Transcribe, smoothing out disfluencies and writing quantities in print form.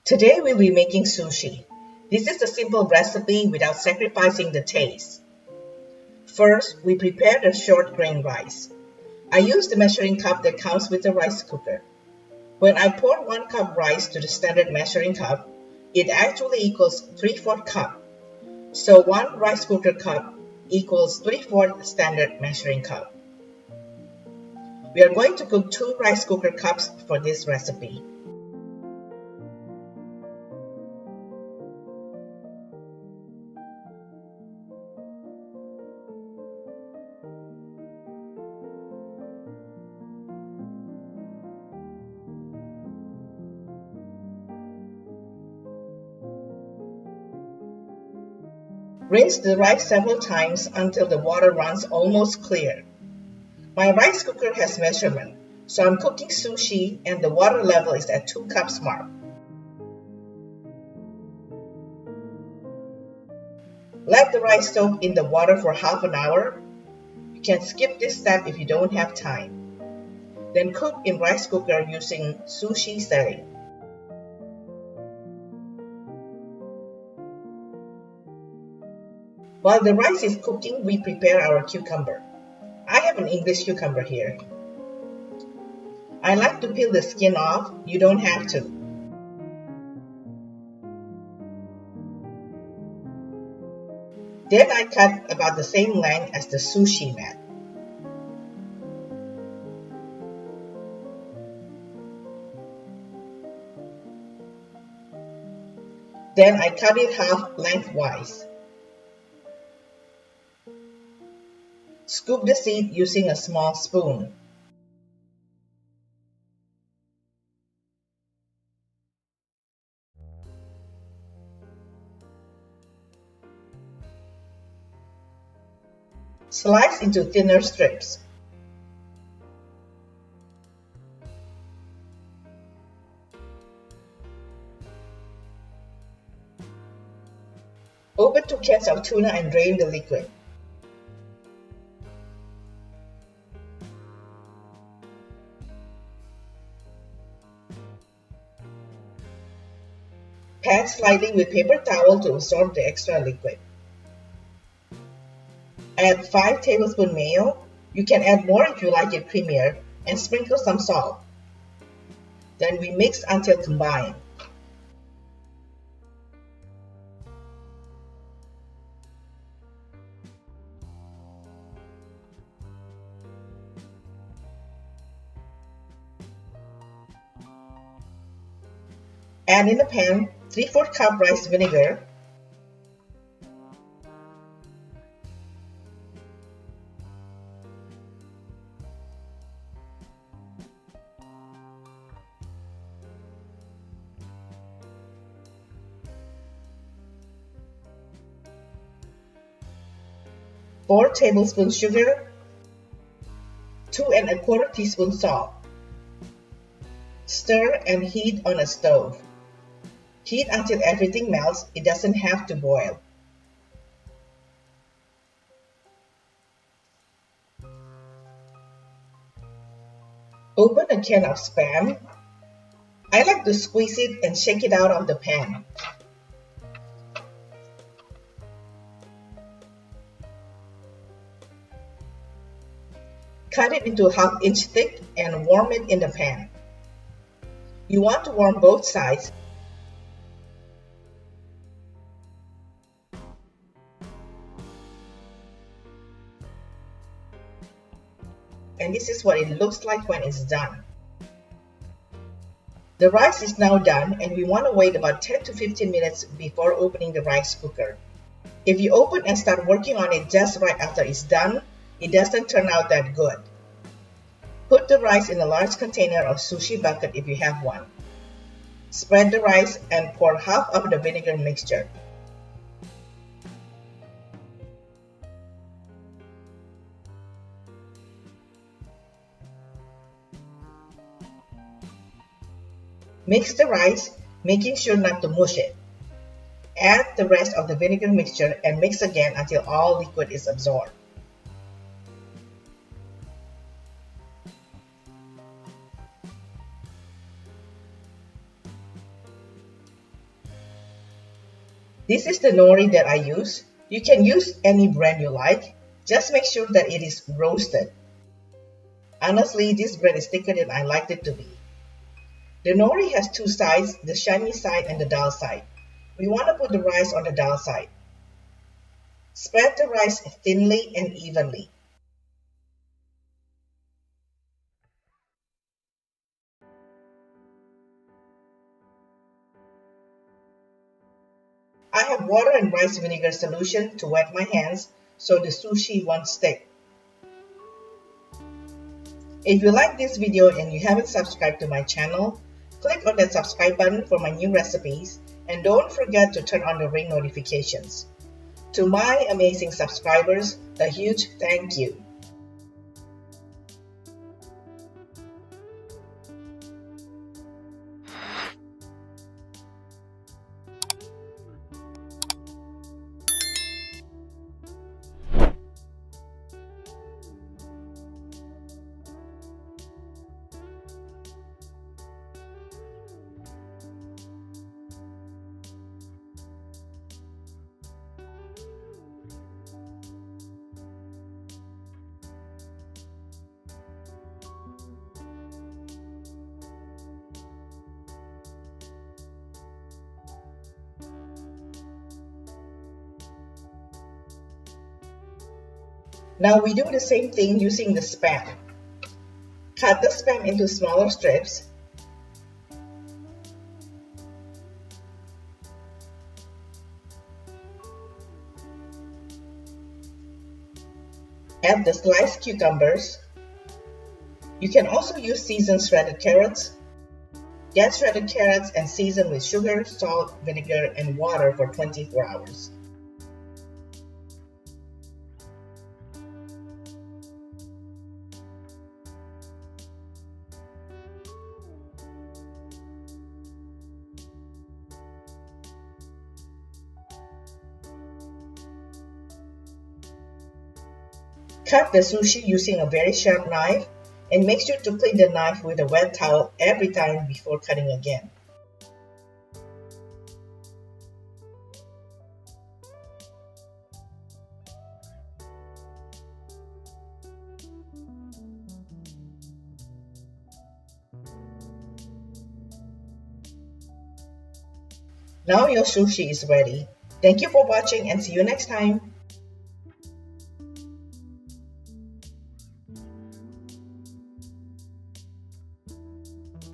Today we'll be making sushi. This is a simple recipe without sacrificing the taste. First, we prepare the short grain rice. I use the measuring cup that comes with the rice cooker. When I pour 1 cup rice to the standard measuring cup, it actually equals 3/4 cup. So 1 rice cooker cup equals 3/4 standard measuring cup. We are going to cook 2 rice cooker cups for this recipe. Rinse the rice several times until the water runs almost clear. My rice cooker has measurement, so I'm cooking sushi and the water level is at 2 cups mark. Let the rice soak in the water for half an hour. You can skip this step if you don't have time. Then cook in rice cooker using sushi setting. While the rice is cooking, we prepare our cucumber. I have an English cucumber here. I like to peel the skin off. You don't have to. Then I cut about the same length as the sushi mat. Then I cut it half lengthwise. Scoop the seed using a small spoon. Slice into thinner strips. Open 2 cans of tuna and drain the liquid. Pat slightly with paper towel to absorb the extra liquid. Add 5 tablespoons mayo. You can add more if you like it creamier, and sprinkle some salt. Then we mix until combined. Add in a pan 3/4 cup rice vinegar, four tablespoons sugar, 2 1/4 teaspoons salt. Stir and heat on a stove. Heat until everything melts. It doesn't have to boil. Open a can of Spam. I like to squeeze it and shake it out of the pan. Cut it into 1/2 inch thick and warm it in the pan. You want to warm both sides. And this is what it looks like when it's done. The rice is now done and we want to wait about 10 to 15 minutes before opening the rice cooker. If you open and start working on it just right after it's done, it doesn't turn out that good. Put the rice in a large container or sushi bucket if you have one. Spread the rice and pour half of the vinegar mixture. Mix the rice, making sure not to mush it. Add the rest of the vinegar mixture and mix again until all liquid is absorbed. This is the nori that I use. You can use any brand you like. Just make sure that it is roasted. Honestly, this bread is thicker than I liked it to be. The nori has two sides, the shiny side and the dull side. We want to put the rice on the dull side. Spread the rice thinly and evenly. I have water and rice vinegar solution to wet my hands so the sushi won't stick. If you like this video and you haven't subscribed to my channel, click on that subscribe button for my new recipes and don't forget to turn on the ring notifications. To my amazing subscribers, a huge thank you. Now we do the same thing using the spam. Cut the spam into smaller strips. Add the sliced cucumbers. You can also use seasoned shredded carrots. Get shredded carrots and season with sugar, salt, vinegar, and water for 24 hours. Cut the sushi using a very sharp knife and make sure to clean the knife with a wet towel every time before cutting again. Now your sushi is ready. Thank you for watching and see you next time.